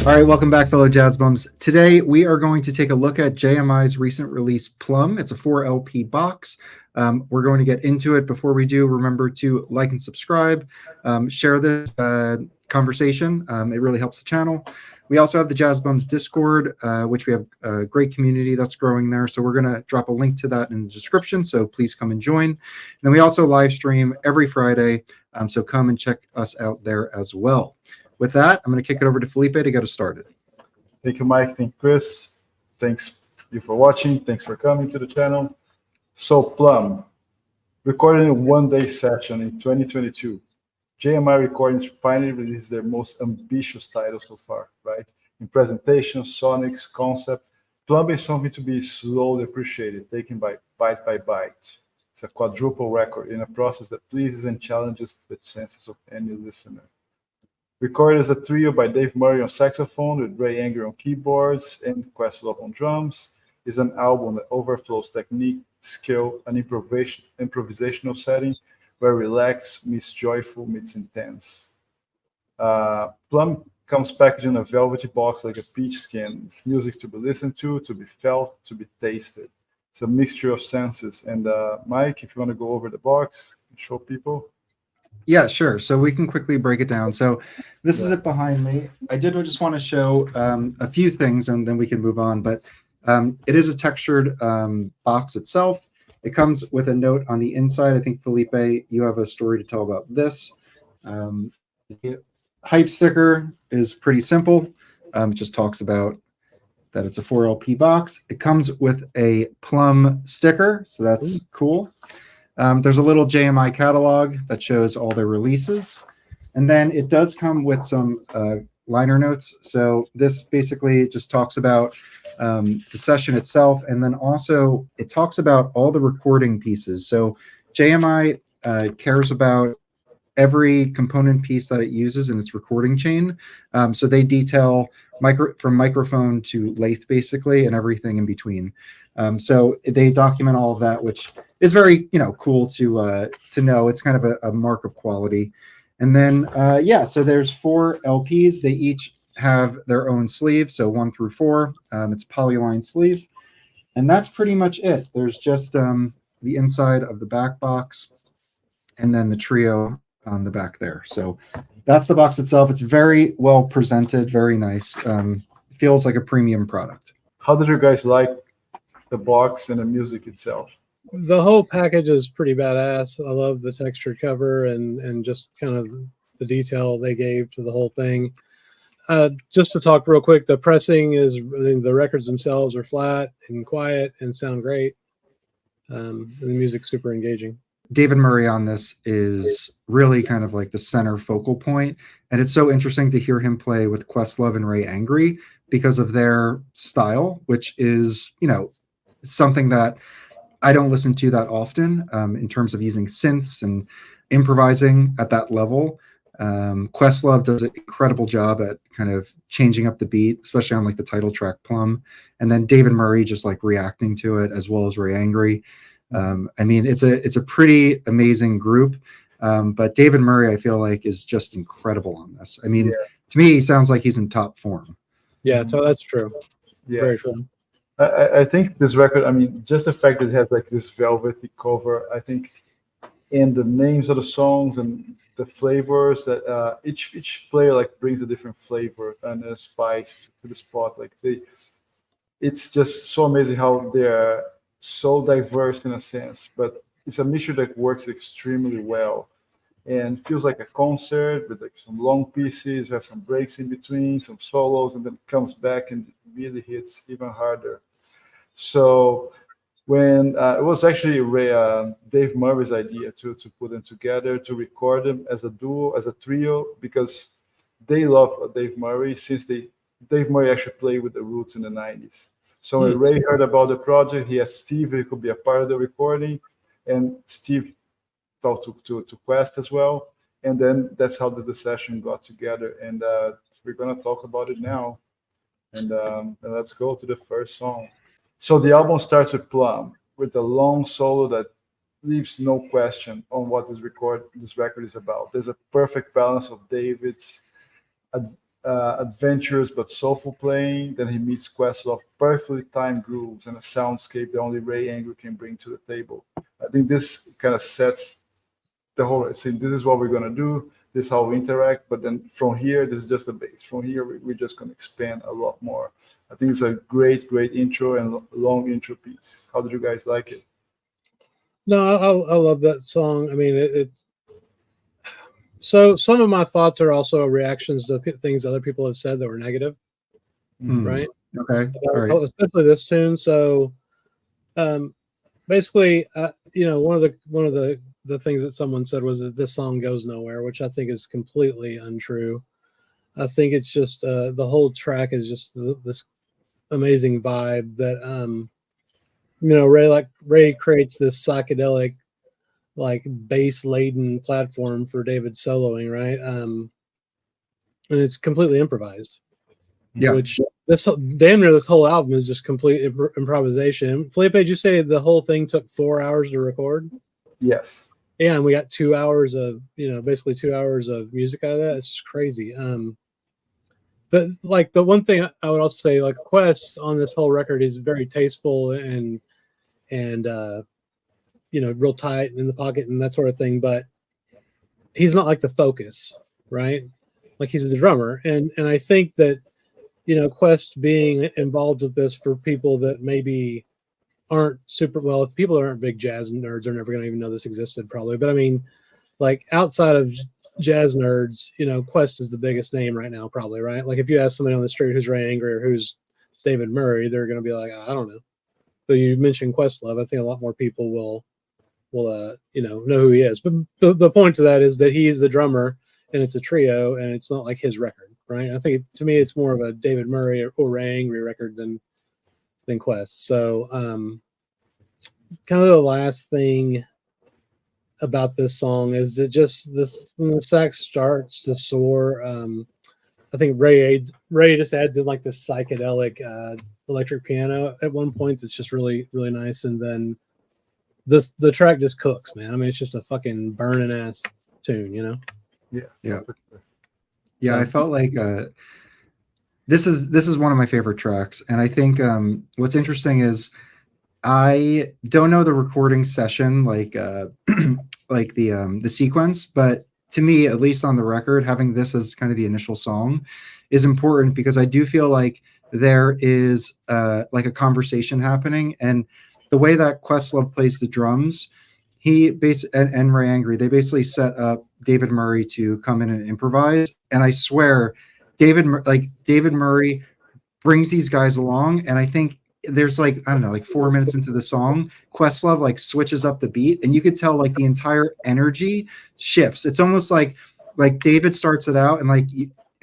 All right, welcome back, fellow Jazz Bums. Today, we are going to take a look at JMI's recent release, Plum. It's a 4 LP box. We're going to get into it. Before we do, remember to like and subscribe, share this conversation. It really helps the channel. We also have the Jazz Bums Discord, which we have a great community that's growing there. So we're going to drop a link to that in the description. So please come and join. And then we also live stream every Friday. So come and check us out there as well. With that, I'm going to kick it over to Felipe to get us started. Thank you, Mike. Thank you, Chris. Thanks you for watching. Thanks for coming to the channel. So Plum, recorded in a one-day session in 2022. JMI Recordings finally released their most ambitious title so far, right? In presentation, sonics, concept, Plum is something to be slowly appreciated, taken by bite by bite. It's a quadruple record in a process that pleases and challenges the senses of any listener. Recorded as a trio by Dave Murray on saxophone, with Ray Angry on keyboards and Questlove on drums, is an album that overflows technique, skill, and improvisational setting where relaxed meets joyful meets intense. Plum comes packaged in a velvety box like a peach skin. It's music to be listened to be felt, to be tasted. It's a mixture of senses. And Mike, if you want to go over the box and show people. Yeah, sure. So we can quickly break it down. So this is it behind me. I did just want to show a few things, and then we can move on. But it is a textured box itself. It comes with a note on the inside. I think, Felipe, you have a story to tell about this. The hype sticker is pretty simple. It just talks about that it's a 4 LP box. It comes with a Plum sticker, so that's cool. There's a little JMI catalog that shows all their releases. And then it does come with some liner notes. So this basically just talks about the session itself. And then also it talks about all the recording pieces. So JMI cares about every component piece that it uses in its recording chain. So they detail from microphone to lathe, basically, and everything in between. So they document all of that, which is very, cool to know. It's kind of a mark of quality. And then, so there's 4 LPs. They each have their own sleeve, so 1 through 4. It's polyline sleeve. And that's pretty much it. There's just the inside of the back box and then the trio on the back there. So that's the box itself. It's very well presented, very nice. Feels like a premium product. How did you guys like the box and the music itself? The whole package is pretty badass. I love the textured cover and just kind of the detail they gave to the whole thing. Just to talk real quick, the pressing is, the records themselves are flat and quiet and sound great. And the music's super engaging. David Murray on this is really kind of like the center focal point. And it's so interesting to hear him play with Questlove and Ray Angry because of their style, which is, something that I don't listen to that often in terms of using synths and improvising at that level. Questlove does an incredible job at kind of changing up the beat, especially on like the title track Plum. And then David Murray just like reacting to it, as well as Ray Angry. It's a pretty amazing group. But David Murray, I feel like, is just incredible on this. To me, he sounds like he's in top form. Yeah, so that's true. Yeah. Very true. I think this record, just the fact that it has like this velvety cover, I think, and the names of the songs and the flavors that each player like brings a different flavor and a spice to the spot. It's just so amazing how they're so diverse in a sense, but it's a mixture that works extremely well and feels like a concert with like some long pieces. You have some breaks in between, some solos, and then comes back and really hits even harder. So when it was actually Dave Murray's idea to put them together, to record them as a duo, as a trio, because they love Dave Murray since Dave Murray actually played with the Roots in the 90s. So when Ray heard about the project, he asked Steve if he could be a part of the recording, and Steve talked to Quest as well. And then that's how the session got together. And we're going to talk about it now. And let's go to the first song. So the album starts with Plum, with a long solo that leaves no question on what this record is about. There's a perfect balance of David's adventurous but soulful playing. Then he meets Questlove, perfectly timed grooves and a soundscape that only Ray Angry can bring to the table. I think this kind of sets the whole. See, this is what we're gonna do. This is how we interact. But then from here, this is just the base. From here, we're just gonna expand a lot more. I think it's a great intro and long intro piece. How did you guys like it? No, I love that song. I mean, so some of my thoughts are also reactions to things other people have said that were negative, right? Okay, all right. Especially this tune. So, basically, one of the things that someone said was that this song goes nowhere, which I think is completely untrue. I think it's just the whole track is just this amazing vibe that Ray creates this psychedelic, like bass laden platform for David soloing, right? And it's completely improvised. Yeah. Which damn near this whole album is just complete improvisation. Felipe, did you say the whole thing took 4 hours to record? Yes. Yeah, and we got 2 hours of basically 2 hours of music out of that. It's just crazy. But like the one thing I would also say, like Quest on this whole record is very tasteful and real tight in the pocket and that sort of thing, but he's not like the focus, right? Like he's the drummer. And I think that, Quest being involved with this for people that maybe aren't super well, if people aren't big jazz nerds are never going to even know this existed probably. But I mean, like outside of jazz nerds, Quest is the biggest name right now, probably, right? Like if you ask somebody on the street who's Ray Angry or who's David Murray, they're going to be like, I don't know. But you mentioned Questlove. I think a lot more people will know who he is. But the point to that is that he's the drummer and it's a trio and it's not like his record, right? I think to me it's more of a David Murray or Ray Angry record than Quest. So kind of the last thing about this song is that just this when the sax starts to soar, I think Ray just adds in like this psychedelic electric piano at one point that's just really, really nice. And then the track just cooks, man. I mean, it's just a fucking burning ass tune, Yeah, I felt like this is one of my favorite tracks, and I think what's interesting is I don't know the recording session like like the sequence, but to me, at least on the record, having this as kind of the initial song is important because I do feel like there is like a conversation happening, and the way that Questlove plays the drums, and Ray Angry, they basically set up David Murray to come in and improvise. And I swear, David Murray brings these guys along, and I think there's like, I don't know, like 4 minutes into the song, Questlove like switches up the beat, and you could tell like the entire energy shifts. It's almost like David starts it out, and like,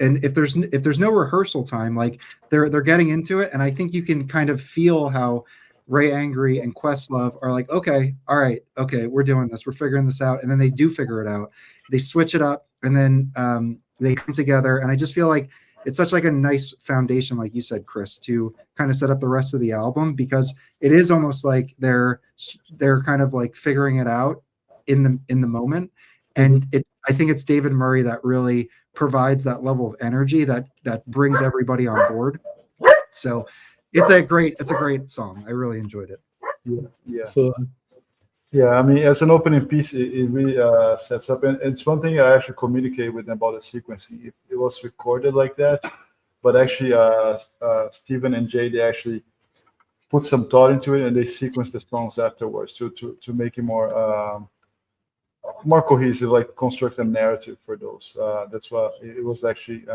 and if there's no rehearsal time, like they're getting into it, and I think you can kind of feel how Ray Angry and Questlove are like, okay, all right, okay, we're doing this, we're figuring this out, and then they do figure it out. They switch it up, and then they come together, and I just feel like it's such like a nice foundation, like you said, Chris, to kind of set up the rest of the album, because it is almost like they're kind of like figuring it out in the moment. And I think it's David Murray that really provides that level of energy that brings everybody on board. So it's a great song. I really enjoyed it. Yeah. So Yeah, I mean, as an opening piece, it really sets up, and it's one thing I actually communicated with them about the sequencing. It was recorded like that, but actually, Steven and Jay, they actually put some thought into it, and they sequenced the songs afterwards to make it more cohesive, like construct a narrative for those. That's why it was actually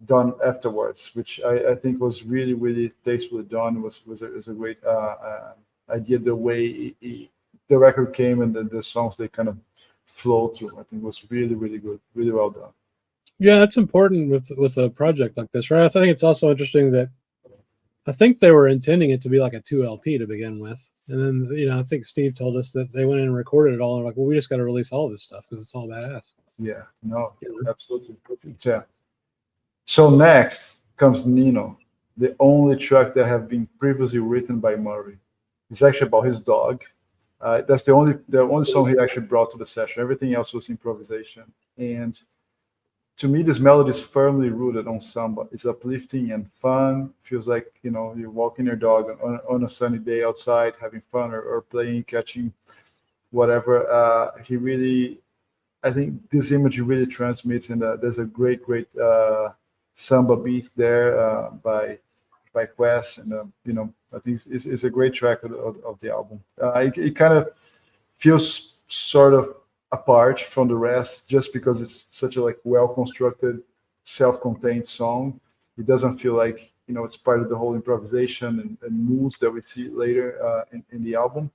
done afterwards, which I think was really, really tastefully done. It was a great idea, the way the record came and the songs they kind of flow through. I think was really, really good, really well done. yeah, it's important with a project like this, right? I think it's also interesting that I think they were intending it to be like a 2 LP to begin with, and then I think Steve told us that they went in and recorded it all, and like, well, we just got to release all this stuff because it's all badass. Yeah, no, absolutely, yeah. So next comes Nino, the only track that have been previously written by Murray. It's actually about his dog. That's the only song he actually brought to the session. Everything else was improvisation. And to me, this melody is firmly rooted on samba. It's uplifting and fun. Feels like, you know, you're walking your dog on a sunny day outside, having fun or playing, catching, whatever. He really, I think this image really transmits, and there's a great samba beat there by Quest, and you know, I think it's a great track of the album. It kind of feels sort of apart from the rest just because it's such a like well constructed, self-contained song. It doesn't feel like, you know, it's part of the whole improvisation and moods that we see later in the album.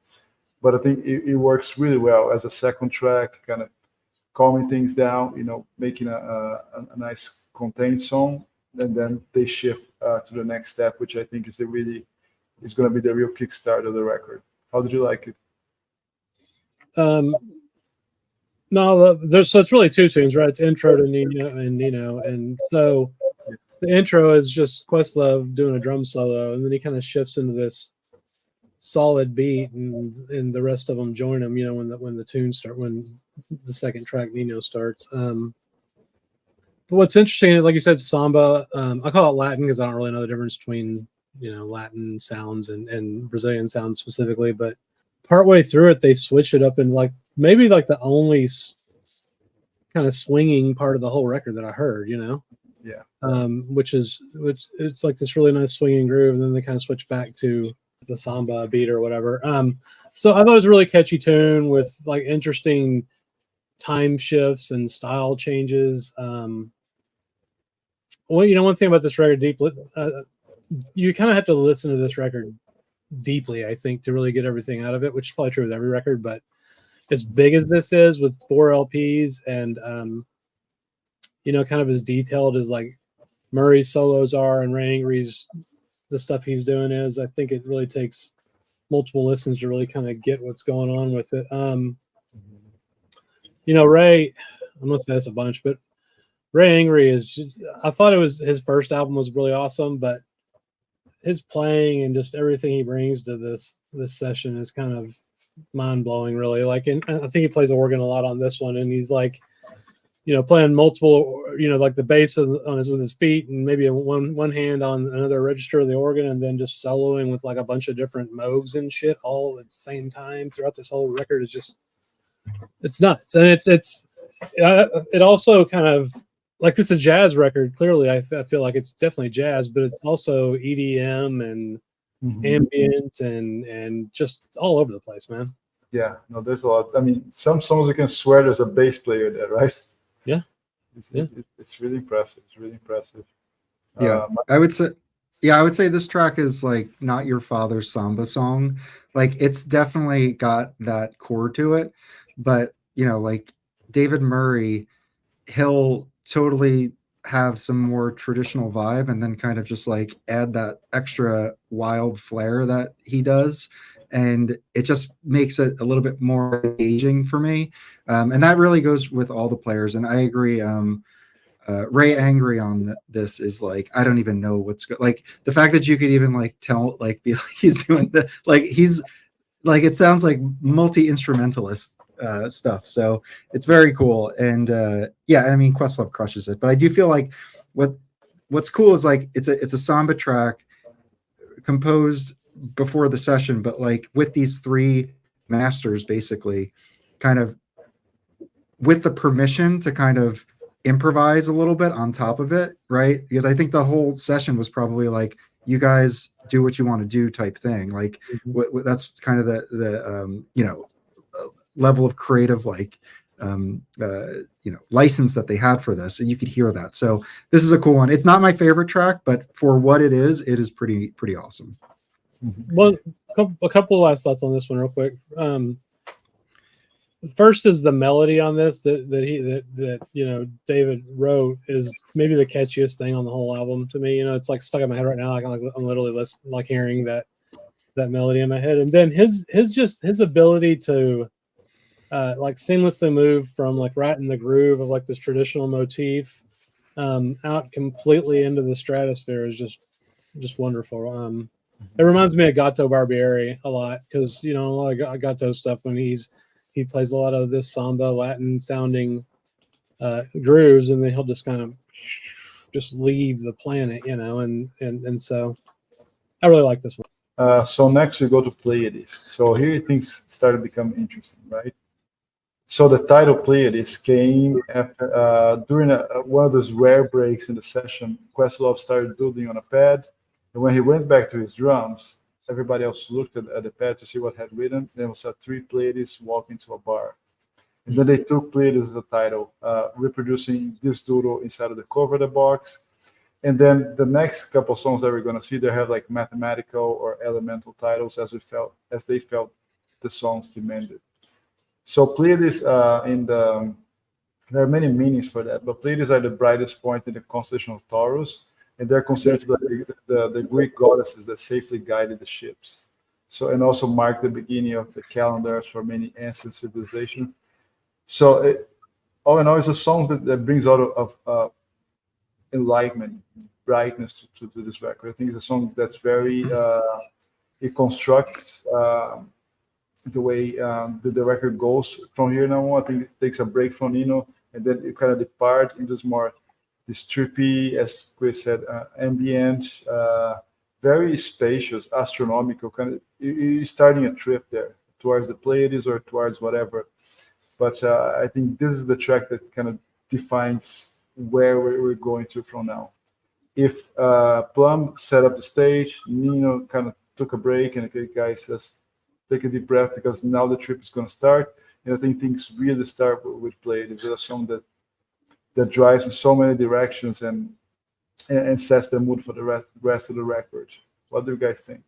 But I think it works really well as a second track, kind of calming things down, you know, making a nice contained song, and then they shift to the next step, which I think is going to be the real kickstart of the record. How did you like it? No, so it's really two tunes, right? It's intro to Nino, and so the intro is just Questlove doing a drum solo, and then he kind of shifts into this solid beat, and the rest of them join him. You know, when the tunes start, when the second track Nino starts. But what's interesting is, like you said, samba. I call it Latin because I don't really know the difference between, you know, Latin sounds and Brazilian sounds specifically, but partway through it, they switch it up and like maybe like the only kind of swinging part of the whole record that I heard, you know? Yeah. Which it's like this really nice swinging groove, and then they kind of switch back to the samba beat or whatever. So I thought it was a really catchy tune with like interesting time shifts and style changes. Well, you know, one thing about this record, you kind of have to listen to this record deeply, I think, to really get everything out of it, which is probably true with every record. But as big as this is with 4 LPs and you know, kind of as detailed as like Murray's solos are and Ray Angry's the stuff he's doing is, I think it really takes multiple listens to really kind of get what's going on with it. You know, Ray, I'm gonna say this a bunch, but Ray Angry is just, I thought it was his first album was really awesome, but his playing and just everything he brings to this session is kind of mind blowing, really. Like, and I think he plays organ a lot on this one, and he's like, you know, playing multiple, you know, like the bass with his feet, and maybe one hand on another register of the organ, and then just soloing with like a bunch of different moves and shit all at the same time throughout this whole record. Is just, it's nuts, and it also kind of like, it's a jazz record. Clearly, I feel like it's definitely jazz, but it's also EDM and ambient and just all over the place, man. Yeah, no, there's a lot. I mean, some songs you can swear there's a bass player there, right? Yeah. It's really impressive. It's really impressive. Yeah, I would say this track is like not your father's samba song. Like, it's definitely got that core to it, but you know, like David Murray, he'll totally have some more traditional vibe and then kind of just like add that extra wild flair that he does, and it just makes it a little bit more engaging for me, and that really goes with all the players. And I agree, Ray Angry on this is like, I don't even know like the fact that you could even like tell like he's doing he's like, it sounds like multi-instrumentalist stuff. So it's very cool. And yeah, I mean, Questlove crushes it. But I do feel like what's cool is like it's a samba track composed before the session, but like with these 3 masters basically kind of with the permission to kind of improvise a little bit on top of it, right? Because I think the whole session was probably like, you guys do what you want to do type thing. Like that's kind of the you know, level of creative like you know, license that they had for this, and you could hear that. So this is a cool one. It's not my favorite track, but for what it is pretty awesome. Well, a couple of last thoughts on this one real quick. First is the melody on this that you know, David wrote is maybe the catchiest thing on the whole album to me. You know, it's like stuck in my head right now. Like I'm literally like hearing that melody in my head. And then his ability to like seamlessly move from like right in the groove of like this traditional motif out completely into the stratosphere is just wonderful. It reminds me of Gato Barbieri a lot, because you know, a lot of Gato stuff when he plays a lot of this samba Latin sounding grooves, and then he'll just kind of just leave the planet, and so I really like this one. So next we go to Pleiades. So here things started to become interesting, right? So the title Pleiades came after during one of those rare breaks in the session. Questlove started building on a pad, and when he went back to his drums, everybody else looked at the pad to see what had written, and it was 3 Pleiades walking to a bar. And then they took Pleiades as a title, reproducing this doodle inside of the cover of the box. And then the next couple of songs that we're going to see, they have like mathematical or elemental titles as they felt the songs demanded. So Pleiades there are many meanings for that, but Pleiades are the brightest point in the constellation of Taurus, and they're considered to be the Greek goddesses that safely guided the ships. So, and also mark the beginning of the calendars for many ancient civilizations. So, all in all, it's a song that brings out of enlightenment, brightness to this record. I think it's a song that's very, it constructs the way the record goes from here now on. I think it takes a break from Nino, and then it kind of depart into this trippy, as Chris said, ambient, very spacious, astronomical kind of. You're starting a trip there towards the Pleiades or towards whatever. But I think this is the track that kind of defines where we're going to from now. If Plum set up the stage, Nino kind of took a break, and the guy says, take a deep breath, because now the trip is going to start. And I think things really start with Pleiades. It's a song that drives in so many directions and sets the mood for the rest of the record. What do you guys think?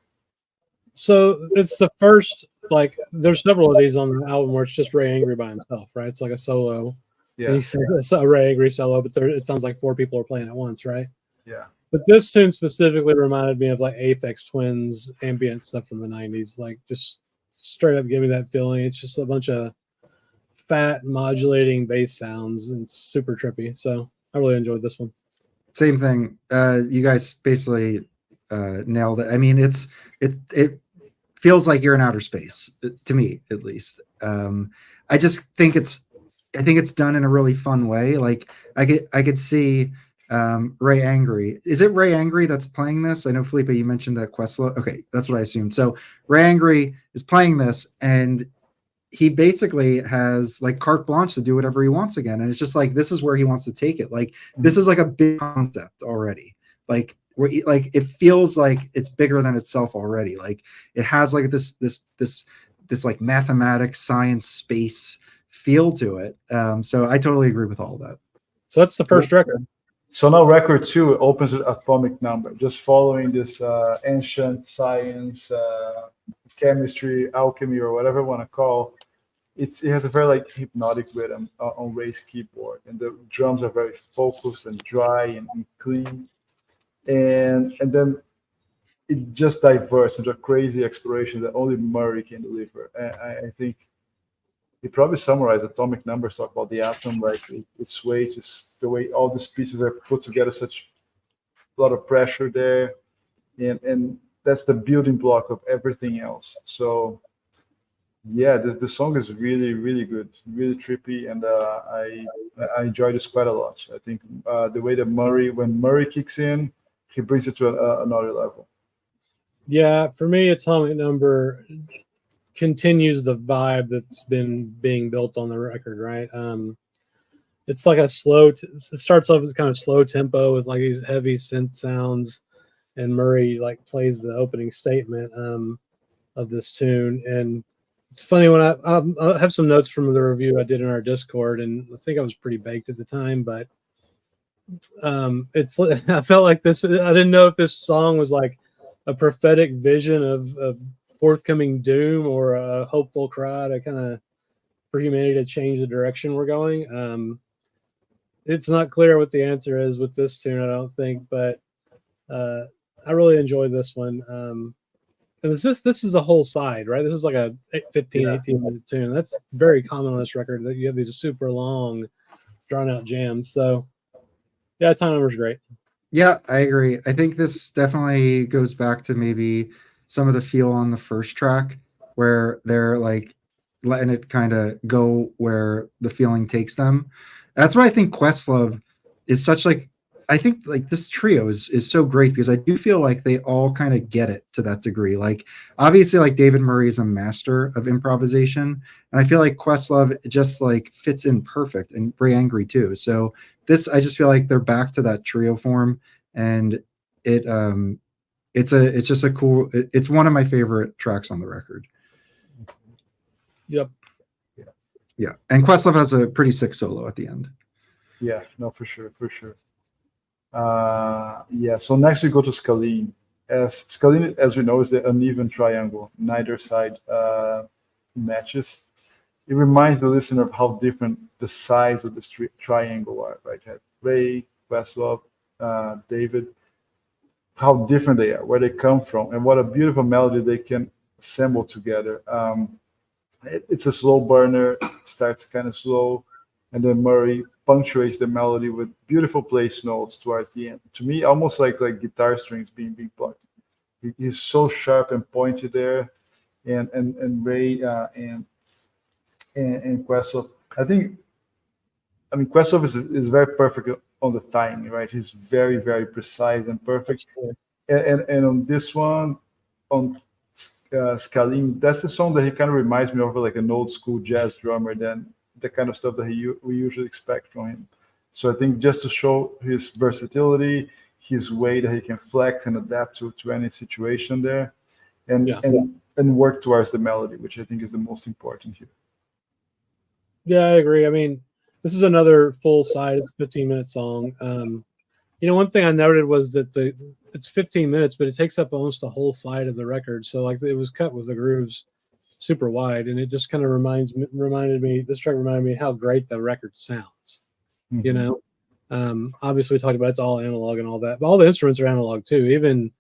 So it's the first, like, there's several of these on the album where it's just Ray Angry by himself, right? It's like a solo. Yeah. And you say it's a Ray Angry solo, but it sounds like 4 people are playing at once, right? Yeah. But this tune specifically reminded me of like Aphex Twins ambient stuff from the 90s. Like, just straight up give me that feeling. It's just a bunch of fat modulating bass sounds, and it's super trippy. So I really enjoyed this one. Same thing. You guys basically nailed it. I mean, it feels like you're in outer space, to me at least. I just think it's done in a really fun way. Like I could see Ray Angry. Is it Ray Angry that's playing this? I know, Felipe, you mentioned that Questlove. Okay, that's what I assumed. So Ray Angry is playing this, and he basically has like carte blanche to do whatever he wants again. And it's just like, this is where he wants to take it. Like, this is like a big concept already. Like, it feels like it's bigger than itself already. Like, it has like this like mathematics, science, space feel to it. So I totally agree with all of that. So that's the first record. So now record 2 opens with Atomic Number, just following this ancient science, chemistry, alchemy, or whatever you want to call. It has a very like hypnotic rhythm on Ray's keyboard, and the drums are very focused and dry and clean, and then it just diverts into a crazy exploration that only Murray can deliver. And I think it probably summarized Atomic Numbers, talk about the atom, like its weight, is the way all these pieces are put together, such a lot of pressure there, and that's the building block of everything else. So yeah, the song is really, really good, really trippy, and I enjoy this quite a lot. I think the way that when Murray kicks in, he brings it to another level. Yeah, for me, Atomic Number continues the vibe that's been being built on the record, right? It's like a it starts off as kind of slow tempo with like these heavy synth sounds, and Murray like plays the opening statement of this tune. And it's funny, when I have some notes from the review I did in our Discord, and I think I was pretty baked at the time, but I felt like this. I didn't know if this song was like a prophetic vision of forthcoming doom or a hopeful cry to kind of for humanity to change the direction we're going. It's not clear what the answer is with this tune, I don't think, but I really enjoyed this one. And this is a whole side, right? This is like a 18 minute tune. That's very common on this record, that you have these super long, drawn out jams. So yeah, Time Number's great. Yeah, I agree. I think this definitely goes back to maybe some of the feel on the first track, where they're like letting it kind of go where the feeling takes them. That's why I think Questlove is such like I think like this trio is so great because I do feel like they all kind of get it to that degree. Like obviously like David Murray is a master of improvisation, and I feel like Questlove just like fits in perfect, and Ray Angry too. So this I just feel like they're back to that trio form, and it it's just a cool it's one of my favorite tracks on the record. Yep. Yeah, and Questlove has a pretty sick solo at the end. Yeah, no, for sure, for sure. Yeah, so next we go to Scalen. Scalen, as we know, is the uneven triangle. Neither side matches. It reminds the listener of how different the size of the triangle are, right? You have Ray, Questlove, David, how different they are, where they come from, and what a beautiful melody they can assemble together. It's a slow burner, starts kind of slow, and then Murray punctuates the melody with beautiful place notes towards the end. To me, almost like guitar strings being plucked. He's so sharp and pointy there, and Ray and Questlove. I mean, Questlove is very perfect on the timing, right? He's very precise and perfect. And on this one, on Scalen, that's the song that he kind of reminds me of like an old school jazz drummer than the kind of stuff that we usually expect from him. So I think just to show his versatility, his way that he can flex and adapt to any situation there, and work towards the melody, which I think is the most important here. Yeah, I agree. I mean, this is another full side. It's a 15-minute song. One thing I noted was that it's 15 minutes, but it takes up almost the whole side of the record. So like it was cut with the grooves super wide, and it just kind of reminded me how great the record sounds. Mm-hmm. Obviously we talked about it's all analog and all that, but all the instruments are analog too. Even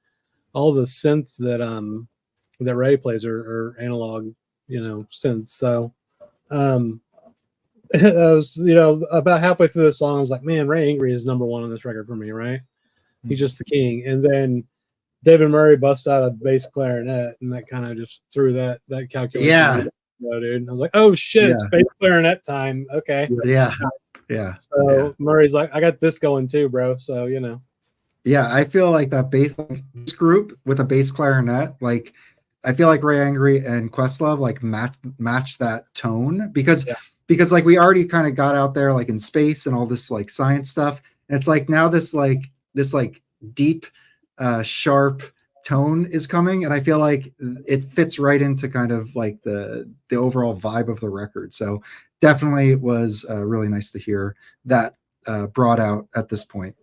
all the synths that Ray plays are analog, synths. So I was, about halfway through the song, I was like, man, Ray Angry is number one on this record for me, right? Mm-hmm. He's just the king. And then David Murray busts out a bass clarinet, and that kind of just threw that calculation. Yeah. Dude. And I was like, oh shit, It's bass clarinet time. Okay. Yeah. So Murray's like, I got this going too, bro. So, Yeah, I feel like that bass group with a bass clarinet, like I feel like Ray Angry and Questlove like match that tone because like we already kind of got out there like in space and all this like science stuff. And it's like now this deep, sharp tone is coming, and I feel like it fits right into kind of like the overall vibe of the record. So definitely was really nice to hear that brought out at this point.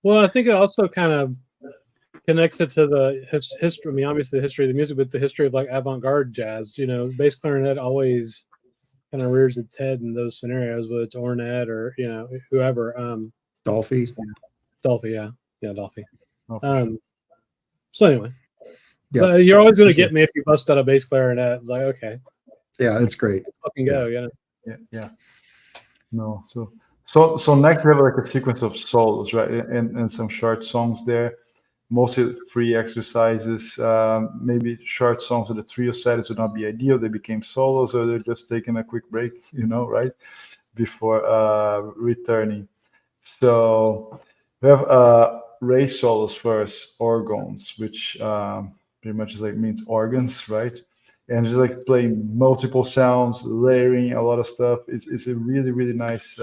Well, I think it also kind of connects it to the history. I mean, obviously the history of the music, but the history of like avant-garde jazz. Bass clarinet always kind of rears its head in those scenarios, whether it's Ornette or whoever. Dolphy, yeah, Dolphy. So anyway, you're always going to get me if you bust out a bass clarinet. It's like, okay, yeah, it's great. Let's fucking go, Yeah. No, so next we have like a sequence of solos, right, and some short songs there. Mostly free exercises, maybe short songs of the trio settings would not be ideal. They became solos, or they're just taking a quick break, right, before returning. So we have Ray solos first, organs, which pretty much is like means organs, right? And just like playing multiple sounds, layering a lot of stuff. It's a really nice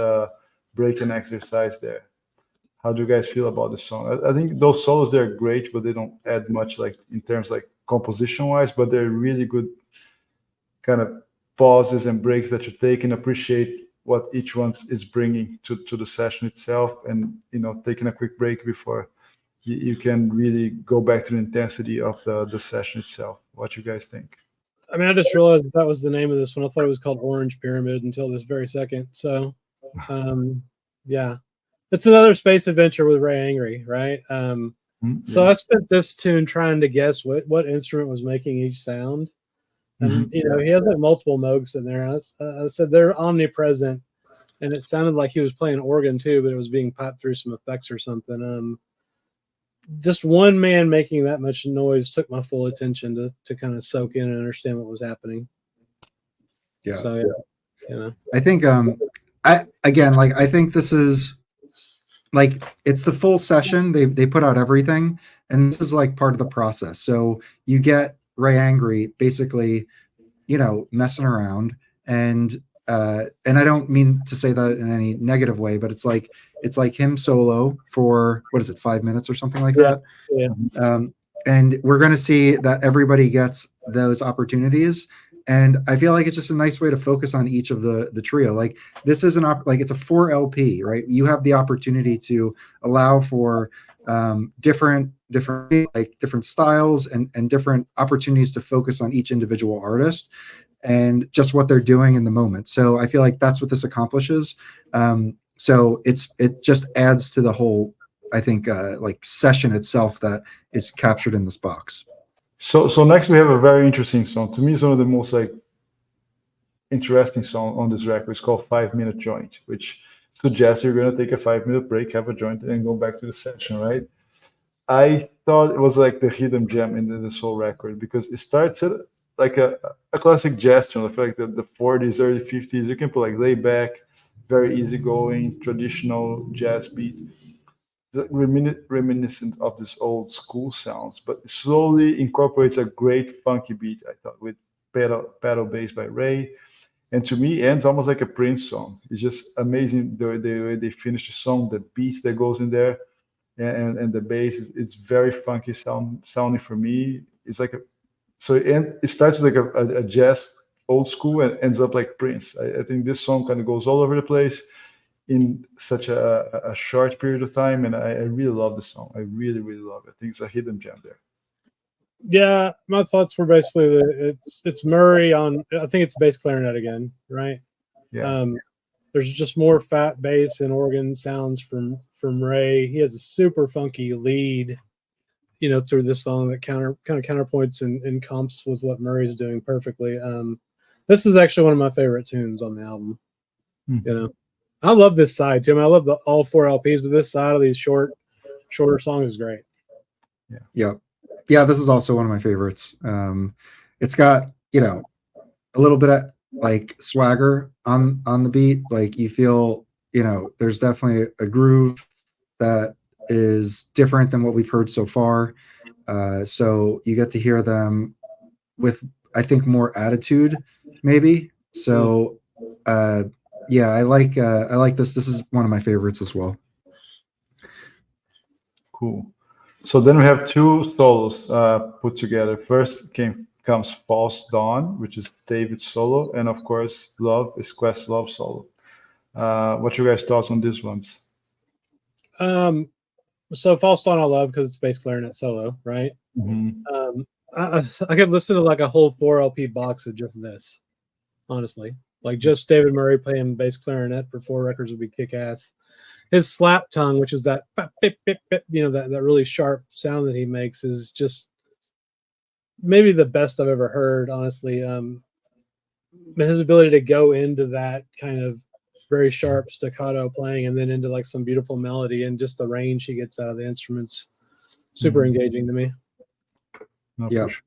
breaking exercise there. How do you guys feel about the song? I think those solos, they're great, but they don't add much like in terms like composition wise, but they're really good kind of pauses and breaks that you take and appreciate what each one is bringing to the session itself, and taking a quick break before you can really go back to the intensity of the session itself. What you guys think? I mean, I just realized that was the name of this one. I thought it was called Orange Pyramid until this very second. So, yeah, it's another space adventure with Ray Angry, right? So I spent this tune trying to guess what instrument was making each sound. And, he has like multiple Moogs in there. I said they're omnipresent, and it sounded like he was playing organ too, but it was being piped through some effects or something. Just one man making that much noise took my full attention to kind of soak in and understand what was happening. Yeah. So, I think I think this is like it's the full session. They put out everything, and this is like part of the process. So you get Ray Angry basically, messing around, and I don't mean to say that in any negative way, but it's like him solo for what is it, 5 minutes or something like Yeah. that. Yeah. And we're going to see that everybody gets those opportunities. And I feel like it's just a nice way to focus on each of the trio. Like this is like it's a 4 LP, right? You have the opportunity to allow for different styles and different opportunities to focus on each individual artist and just what they're doing in the moment. So I feel like that's what this accomplishes. So it just adds to the whole, I think, like session itself that is captured in this box. So next we have a very interesting song. To me, it's one of the most like interesting song on this record. It's called 5 Minute Joint, which suggests you're gonna take a 5 minute break, have a joint, and go back to the session, right? I thought it was like the hidden gem in this whole record because it starts at like a classic jazz tune. I feel like the 40s, early 50s. You can put like laid back, very easygoing, traditional jazz beat, reminiscent of this old school sounds, but slowly incorporates a great funky beat, I thought, with pedal bass by Ray. And to me, it ends almost like a Prince song. It's just amazing the way they finish the song, the beats that goes in there, and the bass is very funky sounding for me. It's like it starts like a jazz old school and ends up like Prince. I think this song kind of goes all over the place in such a short period of time, and I really love the song. I really, really love it. I think it's a hidden gem there. Yeah, my thoughts were basically that it's Murray on. I think it's bass clarinet again, right? Yeah. There's just more fat bass and organ sounds from Ray. He has a super funky lead, through this song that counterpoints and comps with what Murray's doing perfectly. This is actually one of my favorite tunes on the album. Mm-hmm. I love this side too. I love all 4 LPs, but this side of these shorter songs is great. Yeah. This is also one of my favorites. It's got a little bit of like swagger on the beat. Like you feel there's definitely a groove that is different than what we've heard so far. So you get to hear them with, I think, more attitude, maybe. So yeah, I like this. This is one of my favorites as well. Cool. So then we have 2 solos put together. First comes False Dawn, which is David's solo, and of course, Love is Questlove solo. What's your guys' thoughts on these ones? So False Dawn I love because it's bass clarinet solo, right? Mm-hmm. I could listen to like a whole 4 LP box of just this, honestly. Like just David Murray playing bass clarinet for 4 records would be kick ass. His slap tongue, which is that bip, bip, bip, that really sharp sound that he makes, is just maybe the best I've ever heard, honestly. His ability to go into that kind of very sharp staccato playing and then into like some beautiful melody and just the range he gets out of the instruments, super engaging to me. No, Yeah. sure.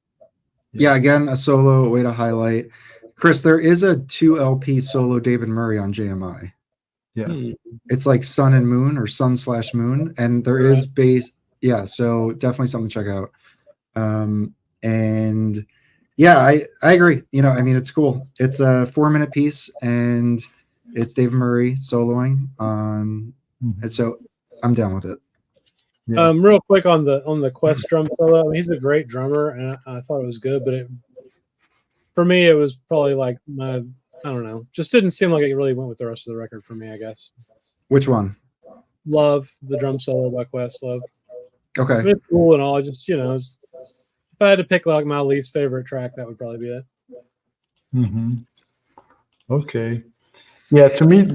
Yeah, again, a solo, way to highlight. Chris, there is a 2 LP solo David Murray on JMI. Yeah. It's like Sun and Moon or Sun/Moon, and there is bass. Yeah, so definitely something to check out. And yeah, I agree. It's cool. It's a 4-minute piece, and it's David Murray soloing on, and so I'm down with it. Yeah. Real quick on the Quest drum solo. He's a great drummer, and I thought it was good, but for me, it was probably like I don't know, just didn't seem like it really went with the rest of the record for me, I guess. Which one? Love, the drum solo by Questlove. Okay. It's cool and all. I just, if I had to pick like my least favorite track, that would probably be it. Mm-hmm. Okay. Yeah, to me,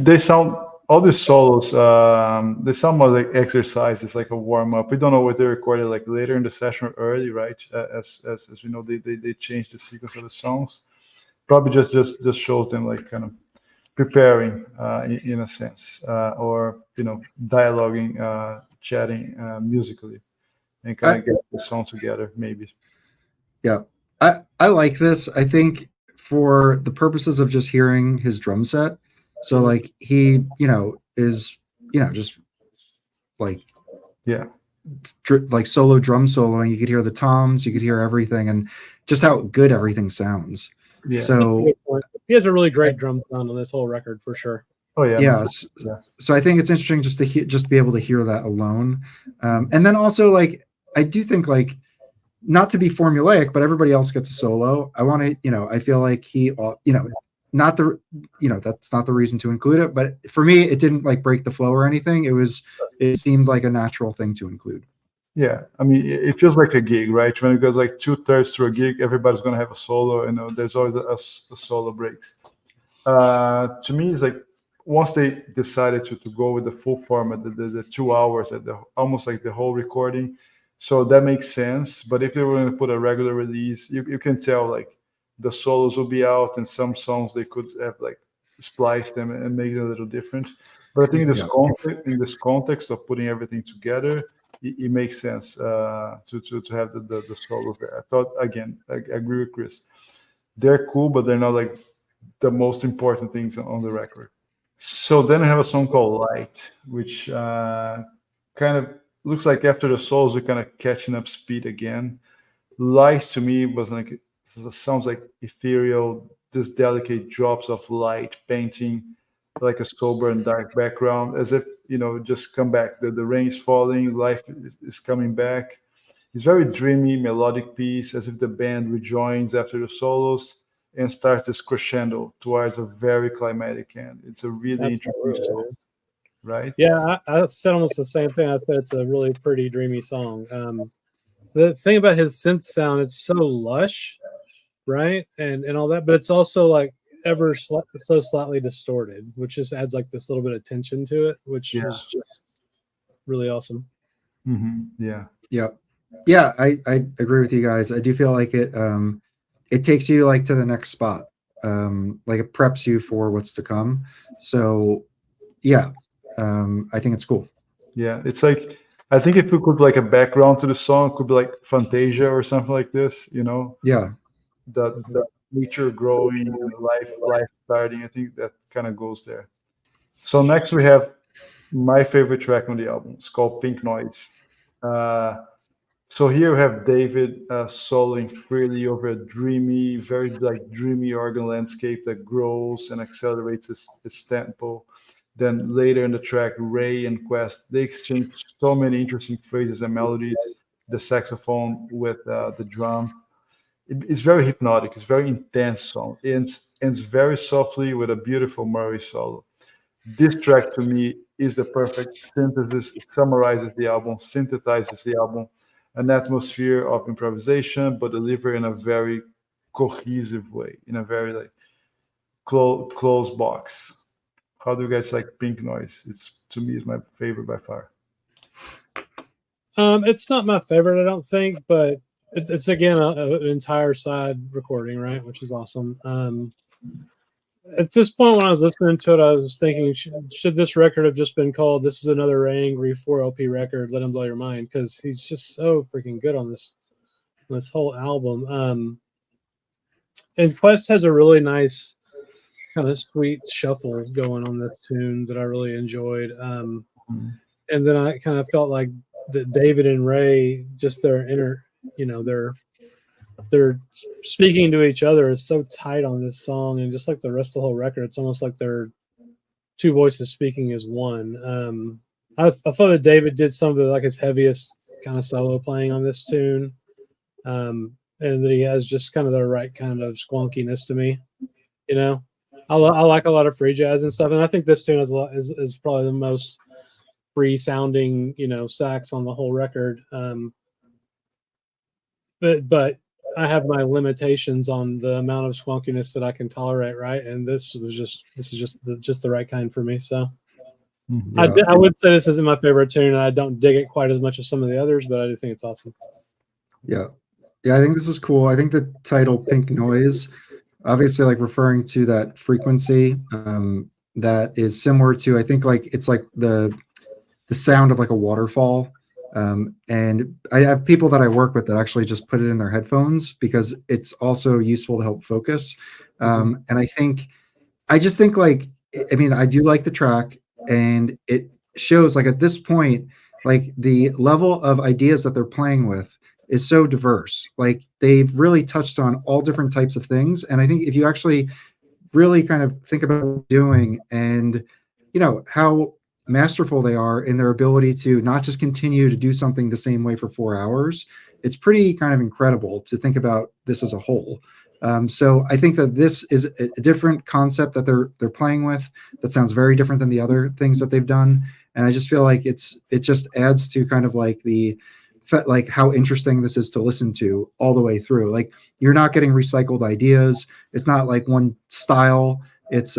all these solos, they sound more like exercises, like a warm up. We don't know what they recorded like later in the session or early, right? As we know, they changed the sequence of the songs. Probably just shows them like kind of preparing in a sense, or dialoguing, chatting musically, and kind of get the song together, maybe. Yeah, I like this. I think for the purposes of just hearing his drum set, So like he, is, just like Yeah. like solo drum soloing. You could hear the toms, you could hear everything, and just how good everything sounds. Yeah. That's a So good point. He has a really great drum sound on this whole record for sure. Oh yeah. yeah, Yeah. so I think it's interesting just to just be able to hear that alone, and then also like I do think like not to be formulaic, but everybody else gets a solo. I want to, I feel like he, not the, that's not the reason to include it, but for me, it didn't like break the flow or anything. It seemed like a natural thing to include. Yeah, I mean, it feels like a gig, right? When it goes like 2/3 through a gig, everybody's going to have a solo, and there's always a solo breaks. To me, it's like once they decided to go with the full format, the 2 hours at the almost like the whole recording, so that makes sense. But if they were going to put a regular release, you can tell like the solos will be out, and some songs they could have like spliced them and make it a little different. But I think in this context of putting everything together, it makes sense to have the solos there. I thought again, I agree with Chris. They're cool, but they're not like the most important things on the record. So then I have a song called Light, which kind of looks like after the solos are kind of catching up speed again. Light to me was like sounds like ethereal, this delicate drops of light painting like a sober and dark background, as if just come back. The rain is falling, life is coming back. It's very dreamy, melodic piece, as if the band rejoins after the solos and starts this crescendo towards a very climatic end. It's a really interesting song, right? Yeah, I said almost the same thing. I said it's a really pretty dreamy song. The thing about his synth sound, it's so lush, right, and all that, but it's also like so slightly distorted, which just adds like this little bit of tension to it, which is just really awesome. Yeah, I agree with you guys. I do feel like it takes you like to the next spot, like it preps you for what's to come. So yeah, I think it's cool. Yeah, it's like I think if we could like a background to the song, it could be like Fantasia or something like this. Yeah, the nature growing and life starting. I think that kind of goes there. So next we have my favorite track on the album. It's called Pink Noise. So here we have David soloing freely over a very like dreamy organ landscape that grows and accelerates its tempo. Then later in the track, Ray and Quest, they exchange so many interesting phrases and melodies. The saxophone with the drum. It's very hypnotic. It's very intense song. It ends very softly with a beautiful Murray solo. This track to me is the perfect synthesis. It summarizes the album, synthesizes the album, an atmosphere of improvisation, but delivered in a very cohesive way, in a very like closed box. How do you guys like Pink Noise? It's to me is my favorite by far. It's not my favorite, I don't think, but it's again an entire side recording, right, which is awesome. At this point, when I was listening to it, I was thinking, should this record have just been called "This is Another Angry 4 LP Record"? Let him blow your mind, because he's just so freaking good on this whole album. And Quest has a really nice kind of sweet shuffle going on this tune that I really enjoyed. And then I kind of felt like that David and Ray, just their inner, they're speaking to each other is so tight on this song, and just like the rest of the whole record, it's almost like they're two voices speaking as one. I thought that David did some of like his heaviest kind of solo playing on this tune, and that he has just kind of the right kind of squonkiness to me. I like a lot of free jazz and stuff, and I think this tune is probably the most free sounding sax on the whole record. But I have my limitations on the amount of squonkiness that I can tolerate, right? And this is just the right kind for me. So I would say this isn't my favorite tune, and I don't dig it quite as much as some of the others, but I do think it's awesome. Yeah, I think this is cool. I think the title "Pink Noise," obviously, like referring to that frequency that is similar to, I think, like it's like the sound of like a waterfall. And I have people that I work with that actually just put it in their headphones because it's also useful to help focus. And I just think like I mean, I do like the track, and it shows like at this point, like the level of ideas that they're playing with is so diverse. Like they've really touched on all different types of things. And I think if you actually really kind of think about what they're doing and, you know, how masterful they are in their ability to not just continue to do something the same way for 4 hours, it's pretty kind of incredible to think about this as a whole. So I think that this is a different concept that they're playing with that sounds very different than the other things that they've done, and I just feel like it just adds to kind of like like how interesting this is to listen to all the way through. Like you're not getting recycled ideas. It's not like one style. It's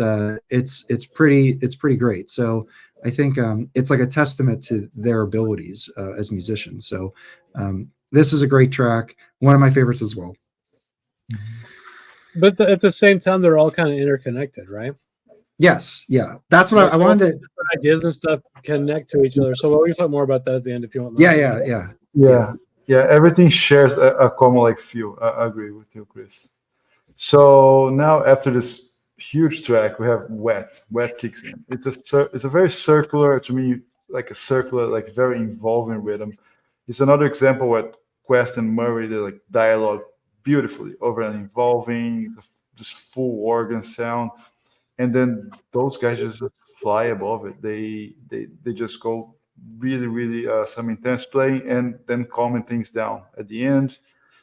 pretty great. So I think it's like a testament to their abilities as musicians. So this is a great track. One of my favorites as well. But at the same time, they're all kind of interconnected, right? Yes, yeah, that's what I wanted to. Ideas and stuff connect to each other. So we can talk more about that at the end if you want. Yeah. Everything shares a common like feel. I agree with you, Chris. So now after this huge track, we have Wet. Wet kicks in. It's a very circular, to me, like a circular, like very involving rhythm. It's another example where Quest and Murray did like dialogue beautifully over an involving, just full organ sound, and then those guys just fly above it. They just go really some intense playing and then calming things down at the end,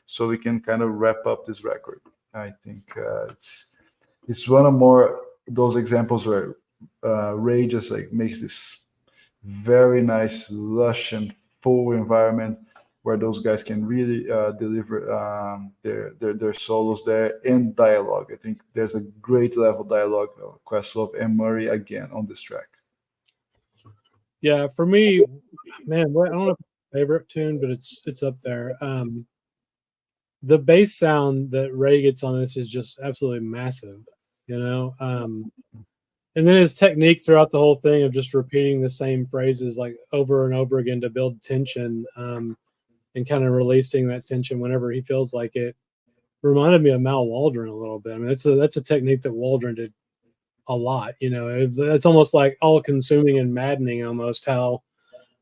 so we can kind of wrap up this record. I think it's one of more those examples where Ray just like makes this very nice, lush and full environment where those guys can really deliver their solos there and dialogue. I think there's a great level dialogue of Questlove and Murray again on this track. Yeah, for me, man, I don't know if it's my favorite tune, but it's up there. The bass sound that Ray gets on this is just absolutely massive, you know. And then his technique throughout the whole thing of just repeating the same phrases like over and over again to build tension. And kind of releasing that tension whenever he feels like it, reminded me of Mal Waldron a little bit. I mean, that's a technique that Waldron did a lot. You know, it's almost like all-consuming and maddening, almost how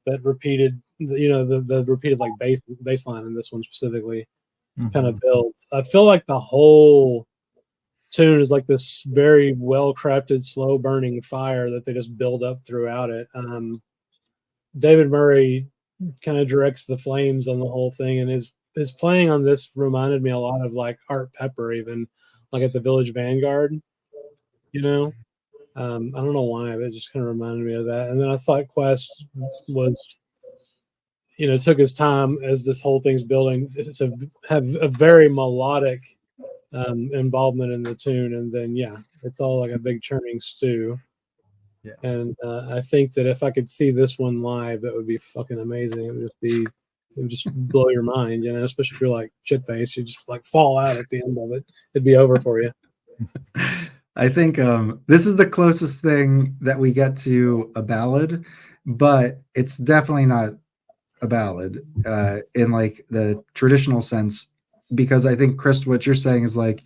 that repeated, you know, the repeated like bass line in this one specifically kind of builds. I feel like the whole tune is like this very well-crafted, slow-burning fire that they just build up throughout it. David Murray kind of directs the flames on the whole thing, and his playing on this reminded me a lot of like Art Pepper, even like at the Village Vanguard, you know. I don't know why, but it just kind of reminded me of that. And then I thought Quest was, you know, took his time as this whole thing's building to have a very melodic involvement in the tune, and then it's all like a big churning stew. Yeah. And I think that if I could see this one live, that would be fucking amazing. It would just blow your mind, you know, especially if you're like shit face, you just like fall out at the end of it. It'd be over for you. I think this is the closest thing that we get to a ballad, but it's definitely not a ballad in like the traditional sense, because I think, Chris, what you're saying is like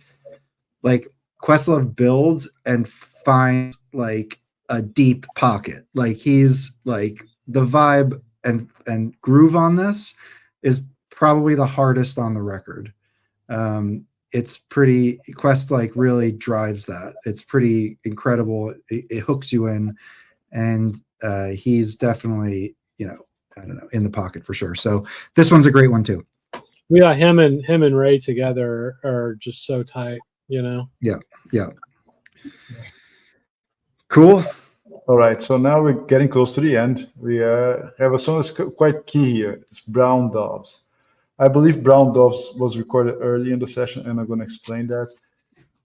Questlove builds and finds like a deep pocket. Like he's like the vibe and groove on this is probably the hardest on the record. It's pretty, Quest like really drives that. It's pretty incredible. It hooks you in, and he's definitely, you know, I don't know, in the pocket for sure. So this one's a great one too. Yeah, him and Ray together are just so tight, you know. Yeah. Cool. All right, so now we're getting close to the end. We have a song that's quite key here. It's Brown Doves. I believe Brown Doves was recorded early in the session, and I'm going to explain that.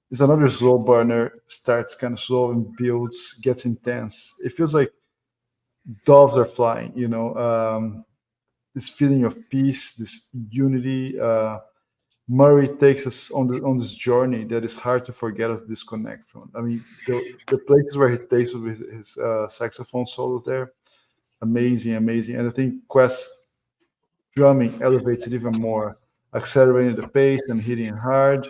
It's another slow burner, starts kind of slow and builds, gets intense. It feels like doves are flying, you know, this feeling of peace, this unity. Murray takes us on this journey that is hard to forget or disconnect from. I mean, the places where he takes with his saxophone solos there, amazing. And I think Quest drumming elevates it even more, accelerating the pace and hitting it hard.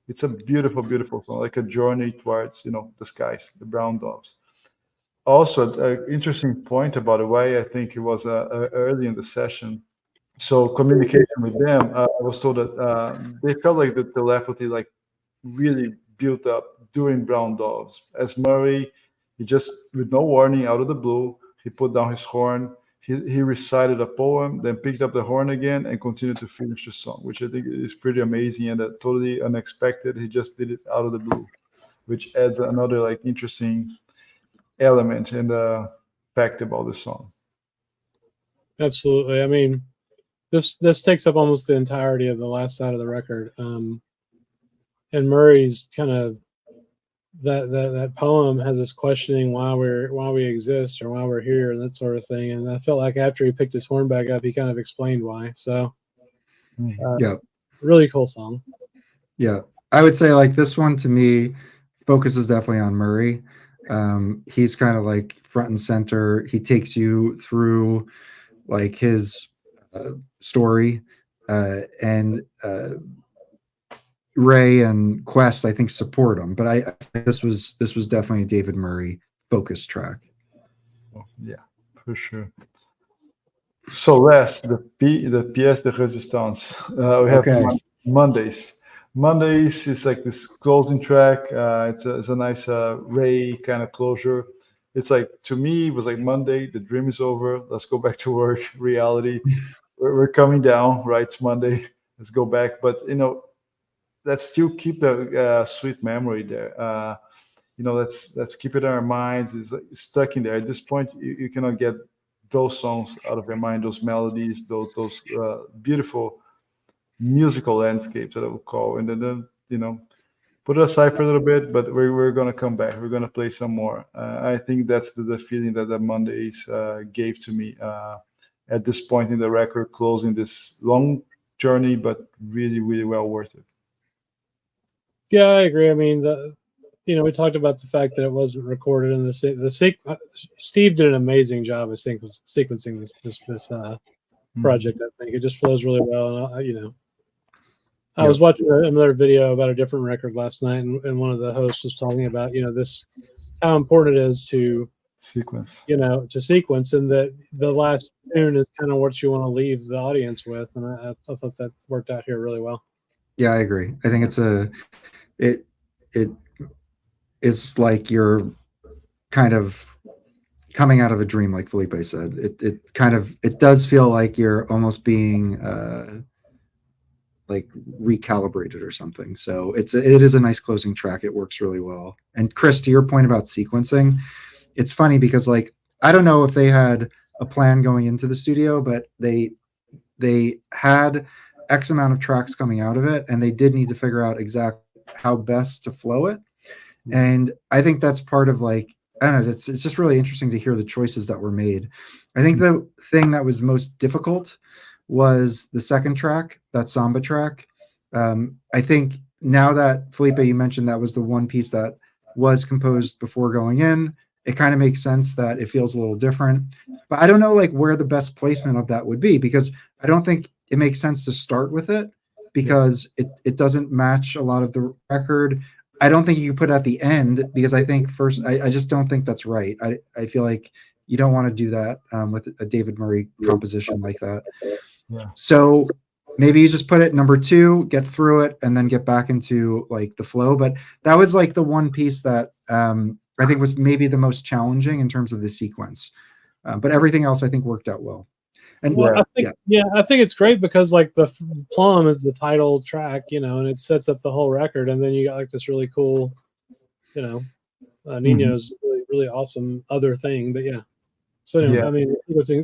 It's a beautiful song, like a journey towards, you know, the skies, the brown doves. also an interesting point about it, why I think it was early in the session. So communication with them, I was told that they felt like the telepathy like really built up during Brown Doves. As Murray, he just with no warning, out of the blue, he put down his horn. He recited a poem, then picked up the horn again and continued to finish the song, which I think is pretty amazing and totally unexpected. He just did it out of the blue, which adds another like interesting element and fact about the song. Absolutely. I mean, this takes up almost the entirety of the last side of the record. And Murray's kind of that poem has us questioning why we exist or why we're here and that sort of thing. And I felt like after he picked his horn back up, he kind of explained why. So Yeah. really cool song. Yeah. I would say like this one to me focuses definitely on Murray. He's kind of like front and center. He takes you through like his story, and Ray and Quest, I think, support him. But I this was definitely a David Murray focused track. Yeah, for sure. So last, the pièce de résistance. We have Mondays. Mondays is like this closing track. It's a nice Ray kind of closure. It's like, to me, it was like Monday, the dream is over. Let's go back to work, reality. We're coming down, right? It's Monday. Let's go back. But, let's still keep the sweet memory there. Let's keep it in our minds. It's like stuck in there. At this point, you cannot get those songs out of your mind, those melodies, those beautiful musical landscapes that I would call. And then put it aside for a little bit, but we're going to come back. We're going to play some more. I think that's the feeling that the Mondays gave to me at this point in the record, closing this long journey, but really, really well worth it. Yeah, I agree. I mean, we talked about the fact that it wasn't recorded in Steve did an amazing job of sequencing this project. I think it just flows really well, and I was watching another video about a different record last night, and one of the hosts was talking about this how important it is to sequence, to sequence, and that the last tune is kind of what you want to leave the audience with, and I thought that worked out here really well. Yeah, I agree. I think it's like you're kind of coming out of a dream, like Felipe said. It does feel like you're almost being like recalibrated or something. So it is a nice closing track. It works really well. And Chris, to your point about sequencing, it's funny because like I don't know if they had a plan going into the studio, but they had X amount of tracks coming out of it, and they did need to figure out exactly how best to flow it. And I think that's part of like, I don't know, it's just really interesting to hear the choices that were made. I think the thing that was most difficult was the second track, that samba track. I think now that Felipe, you mentioned that was the one piece that was composed before going in, it kind of makes sense that it feels a little different. But I don't know like where the best placement of that would be, because I don't think it makes sense to start with it, because it doesn't match a lot of the record. I don't think you can put it at the end, because I think first, I just don't think that's right. I feel like you don't want to do that with a David Murray composition like that. Yeah. So maybe you just put it number 2, get through it, and then get back into like the flow. But that was like the one piece that I think was maybe the most challenging in terms of the sequence. But everything else I think worked out well. And I think it's great because like the Plum is the title track, and it sets up the whole record, and then you got like this really cool, Nino's really, really awesome other thing. But so anyway, I mean,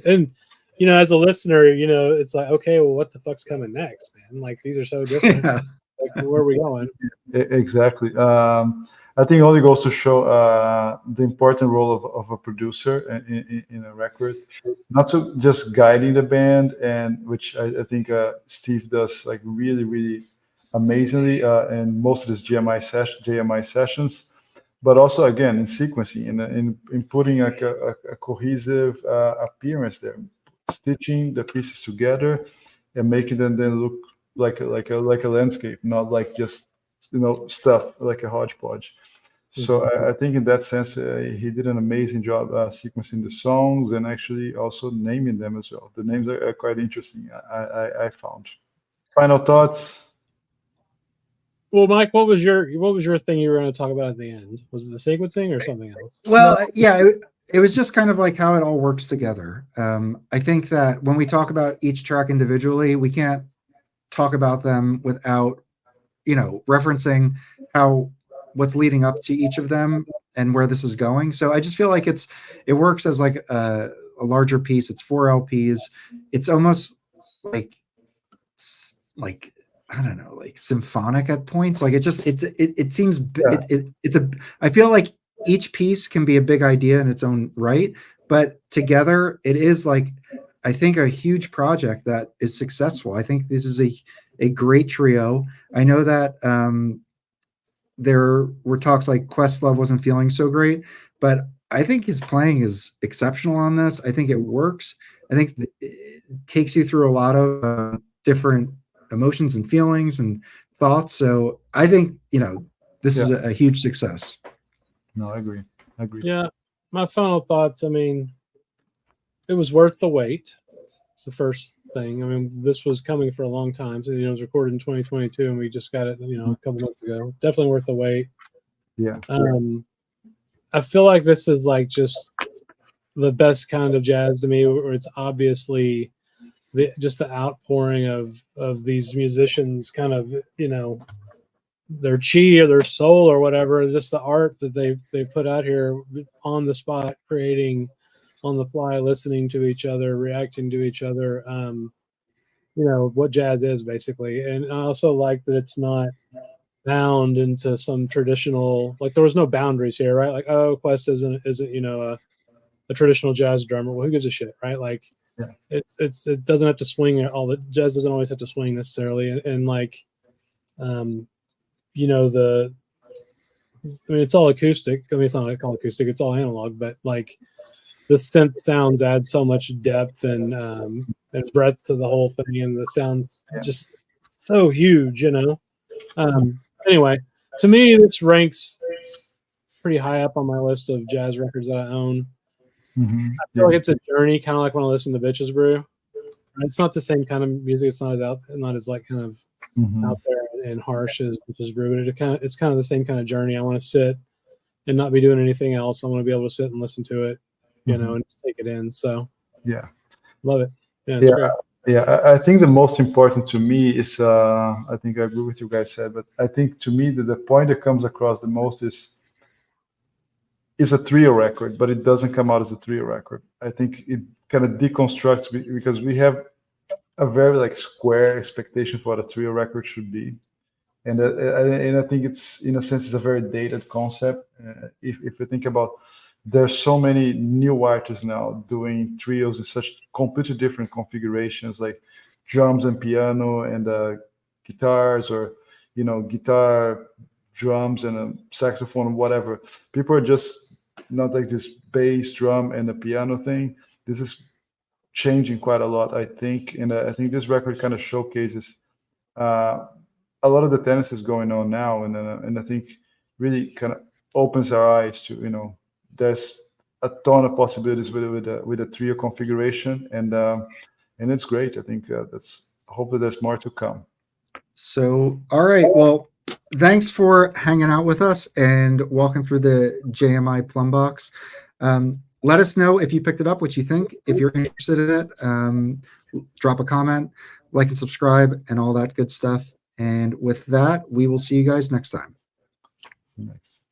and as a listener, it's like, okay, well, what the fuck's coming next, man? Like these are so different. Like where are we going? Exactly. I think it only goes to show the important role of a producer in a record, not to just guiding the band, and which I think Steve does like really, really amazingly in most of his JMI sessions, but also again in sequencing, in putting like a cohesive appearance there, stitching the pieces together and making them then look like a landscape, not like just stuff like a hodgepodge. So I think in that sense, he did an amazing job sequencing the songs and actually also naming them as well. The names are quite interesting, I found. Final thoughts? Well, Mike, what was your thing you were going to talk about at the end? Was it the sequencing or something else? Well, yeah, it was just kind of like how it all works together. I think that when we talk about each track individually, we can't talk about them without, referencing what's leading up to each of them and where this is going. So I just feel like it works as like a larger piece. It's 4 LPs. It's almost like I don't know, like symphonic at points. Like it seems I feel like each piece can be a big idea in its own right, but together it is like, I think, a huge project that is successful. I think this is a great trio. I know that there were talks like Questlove wasn't feeling so great, but I think his playing is exceptional on this. I think it works. I think it takes you through a lot of different emotions and feelings and thoughts. So I think, this is a huge success. No, I agree. Yeah. My final thoughts, I mean, it was worth the wait. It's the first thing. I mean, this was coming for a long time. So, it was recorded in 2022 and we just got it, a couple months ago. Definitely worth the wait. Yeah. I feel like this is like just the best kind of jazz to me, where it's obviously just the outpouring of these musicians, kind of, their chi or their soul or whatever, just the art that they put out here on the spot, creating on the fly, listening to each other, reacting to each other. What jazz is basically. And I also like that it's not bound into some traditional, like there was no boundaries here, right? Like, oh, Quest isn't a traditional jazz drummer. Well, who gives a shit, right? Like, it doesn't have to swing. All the jazz doesn't always have to swing necessarily, and like, it's all acoustic. I mean, it's not like all acoustic; it's all analog. But like, the synth sounds add so much depth and breadth to the whole thing, and the sounds just so huge. Anyway, to me, this ranks pretty high up on my list of jazz records that I own. Mm-hmm. I feel like it's a journey, kind of like when I listen to Bitches Brew. It's not the same kind of music. It's not as like kind of out there and harsh as Bitches Brew, but it's kind of the same kind of journey. I want to sit and not be doing anything else. I want to be able to sit and listen to it, and just take it in. So love it. Yeah, it's great. Yeah, I think the most important to me is, I think I agree with you guys said, but I think to me the point that comes across the most is a trio record, but it doesn't come out as a trio record. I think it kind of deconstructs because we have a very like square expectation for what a trio record should be. And I think it's, in a sense, it's a very dated concept. If you think about, there's so many new artists now doing trios in such completely different configurations, like drums and piano and guitars, or guitar, drums, and a saxophone, whatever. People are just not like this bass, drum, and a piano thing. This is changing quite a lot, I think, and I think this record kind of showcases a lot of the tendencies going on now, and I think really kind of opens our eyes to there's a ton of possibilities with a trio configuration, and it's great. I think that's hopefully there's more to come. So, all right, well, thanks for hanging out with us and walking through the JMI Plum box. Let us know if you picked it up, what you think. If you're interested in it, drop a comment, like and subscribe, and all that good stuff. And with that, we will see you guys next time. Nice.